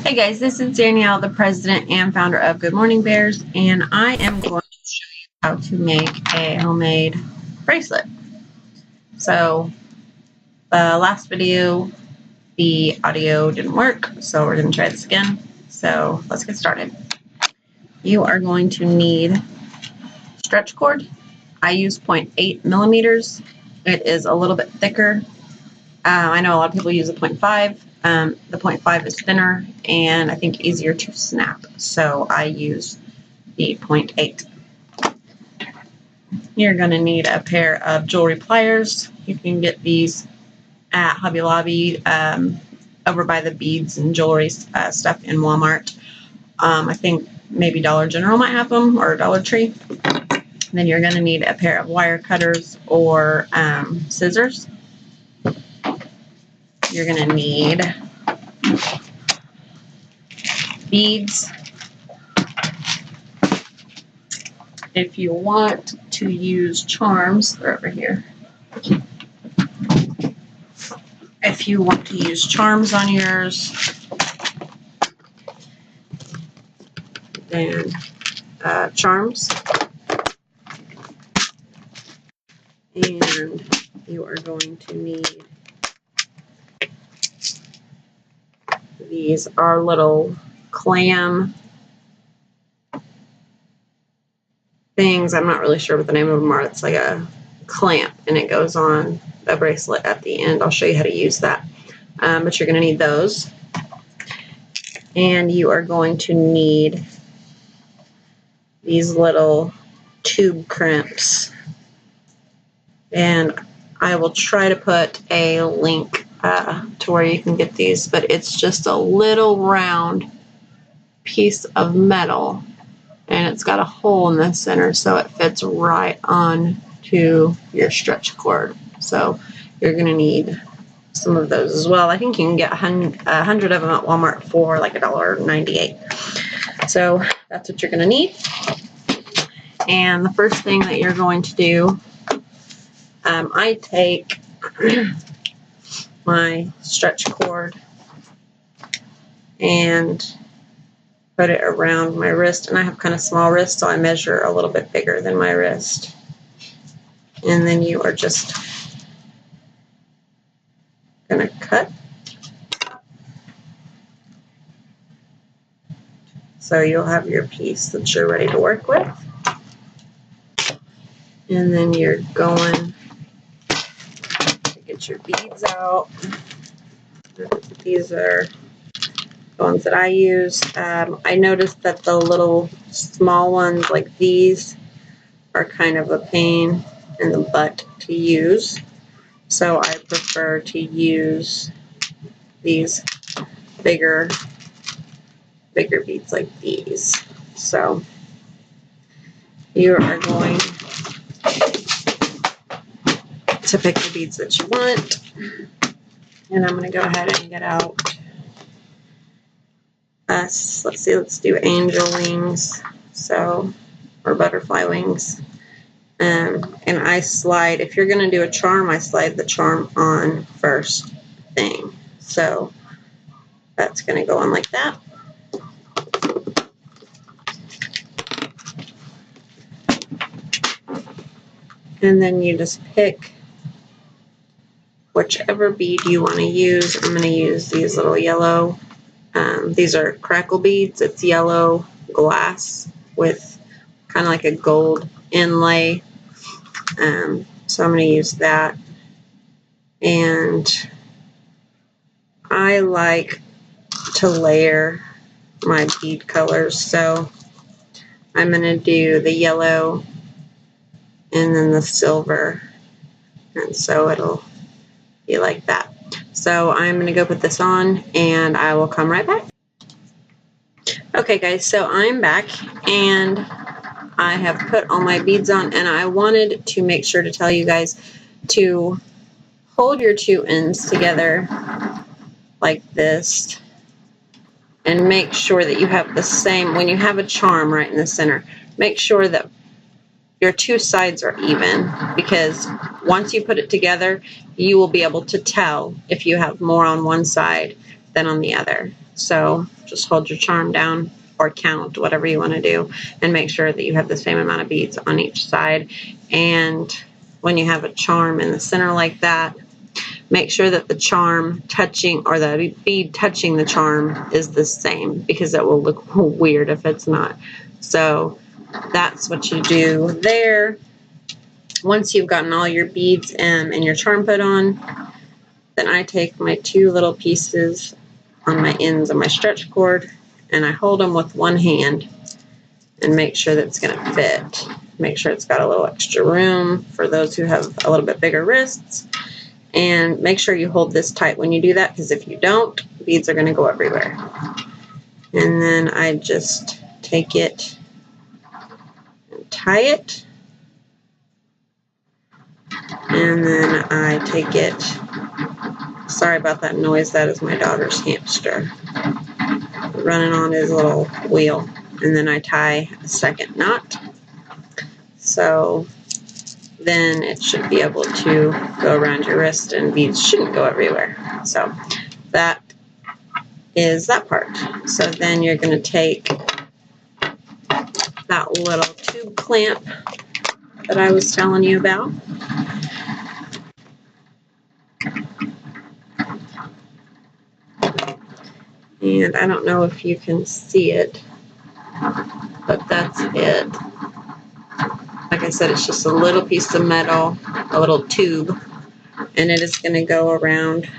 Hey guys, this is Danielle, the president and founder of Good Morning Bears, and I am going to show you how to make a homemade bracelet. So, the last video, the audio didn't work, so we're going to try this again. So, let's get started. You are going to need stretch cord. I use 0.8 millimeters. It is a little bit thicker. I know a lot of people use a 0.5. The 0.5 is thinner and I think easier to snap, so I use the 0.8. You're going to need a pair of jewelry pliers. You can get these at Hobby Lobby, over by the beads and jewelry stuff in Walmart. I think maybe Dollar General might have them, or Dollar Tree. Then you're going to need a pair of wire cutters or scissors. You're going to need beads. If you want to use charms, they're over here. If you want to use charms on yours, then charms. And you are going to need, these are little clam things. I'm not really sure what the name of them are. It's like a clamp and it goes on a bracelet at the end. I'll show you how to use that. But you're going to need those. And you are going to need these little tube crimps. And I will try to put a link to where you can get these, but it's just a little round piece of metal and it's got a hole in the center so it fits right on to your stretch cord. So you're going to need some of those as well. I think you can get 100 of them at Walmart for like $1.98. So that's what you're going to need. And the first thing that you're going to do, I take my stretch cord and put it around my wrist, and I have kind of small wrist, so I measure a little bit bigger than my wrist. And then you are just going to cut. So you'll have your piece that you're ready to work with. And then you're going to get your beads out. These are the ones that I use. I noticed that the little small ones like these are kind of a pain in the butt to use. So I prefer to use these bigger beads like these. So you are going to pick the beads that you want, and I'm going to go ahead and get out let's do angel wings, so, or butterfly wings. And I slide, if you're going to do a charm, I slide the charm on first thing. So that's going to go on like that. And then you just pick whichever bead you want to use. I'm going to use these little yellow. These are crackle beads. It's yellow glass with kind of like a gold inlay. So I'm going to use that. And I like to layer my bead colors. So I'm going to do the yellow and then the silver. And so it'll be like that. So I'm going to go put this on and I will come right back. Okay guys, so I'm back and I have put all my beads on, and I wanted to make sure to tell you guys to hold your two ends together like this and make sure that you have the same, when you have a charm right in the center, make sure that your two sides are even, because once you put it together, you will be able to tell if you have more on one side than on the other. So just hold your charm down or count, whatever you want to do, and make sure that you have the same amount of beads on each side. And when you have a charm in the center like that, make sure that the charm touching, or the bead touching the charm, is the same, because it will look weird if it's not. So that's what you do there. Once you've gotten all your beads and your charm put on, then I take my two little pieces on my ends of my stretch cord and I hold them with one hand and make sure that it's going to fit. Make sure it's got a little extra room for those who have a little bit bigger wrists. And make sure you hold this tight when you do that, because if you don't, beads are going to go everywhere. And then I just take it and tie it. And then I take it, sorry about that noise, that is my daughter's hamster running on his little wheel. And then I tie a second knot. So then it should be able to go around your wrist and beads shouldn't go everywhere. So that is that part. So then you're going to take that little tube clamp that I was telling you about. And I don't know if you can see it, but that's it. Like I said, it's just a little piece of metal, a little tube, and it is going to go around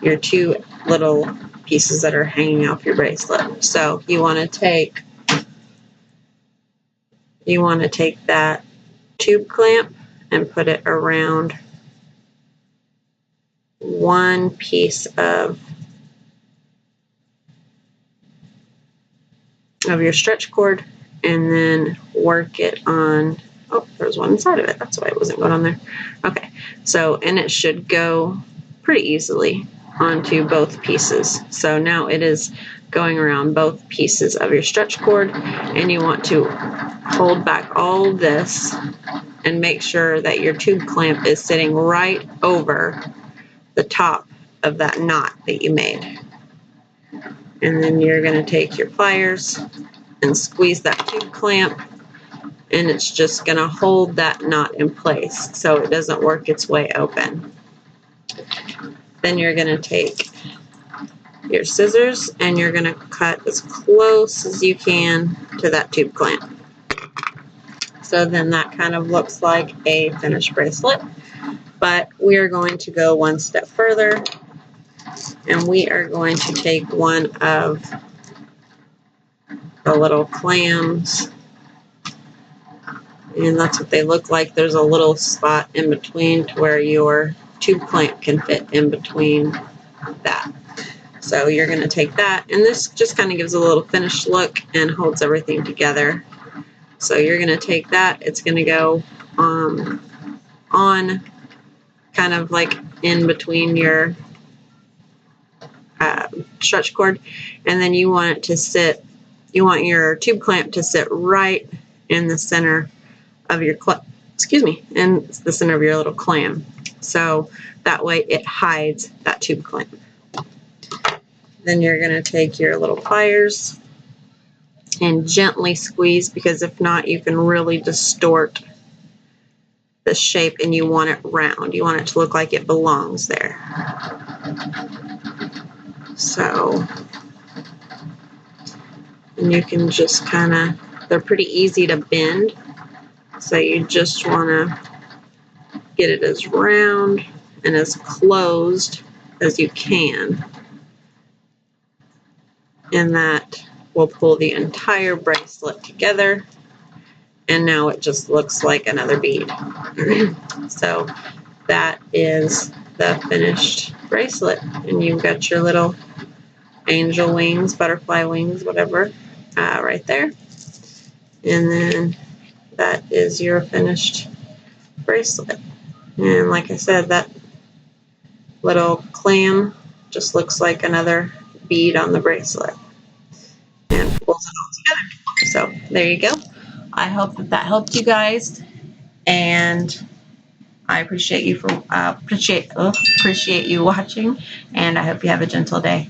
your two little pieces that are hanging off your bracelet. So you want to take that tube clamp and put it around one piece of your stretch cord, and then work it on, oh, there's one inside of it, that's why it wasn't going on there. Okay, so, and it should go pretty easily onto both pieces. So now it is going around both pieces of your stretch cord, and you want to hold back all this and make sure that your tube clamp is sitting right over the top of that knot that you made. And then you're going to take your pliers and squeeze that tube clamp, and it's just going to hold that knot in place so it doesn't work its way open. Then you're going to take your scissors and you're going to cut as close as you can to that tube clamp. So then that kind of looks like a finished bracelet, but we are going to go one step further. And we are going to take one of the little clams, and that's what they look like. There's a little spot in between to where your tube clamp can fit in between that. So you're going to take that, and this just kind of gives a little finished look and holds everything together. So you're going to take that, it's going to go on kind of like in between your stretch cord, and then you want it to sit, you want your tube clamp to sit right in the center of your in the center of your little clam, so that way it hides that tube clamp. Then you're going to take your little pliers and gently squeeze, because if not you can really distort the shape, and you want it round, you want it to look like it belongs there. So, and you can just kind of, they're pretty easy to bend, so you just want to get it as round and as closed as you can, and that will pull the entire bracelet together, and now it just looks like another bead. So that is the finished bracelet, and you've got your little angel wings, butterfly wings, whatever, right there. And then that is your finished bracelet. And like I said, that little clam just looks like another bead on the bracelet and pulls it all together. So there you go. I hope that helped you guys, and I appreciate you for appreciate you watching, and I hope you have a gentle day.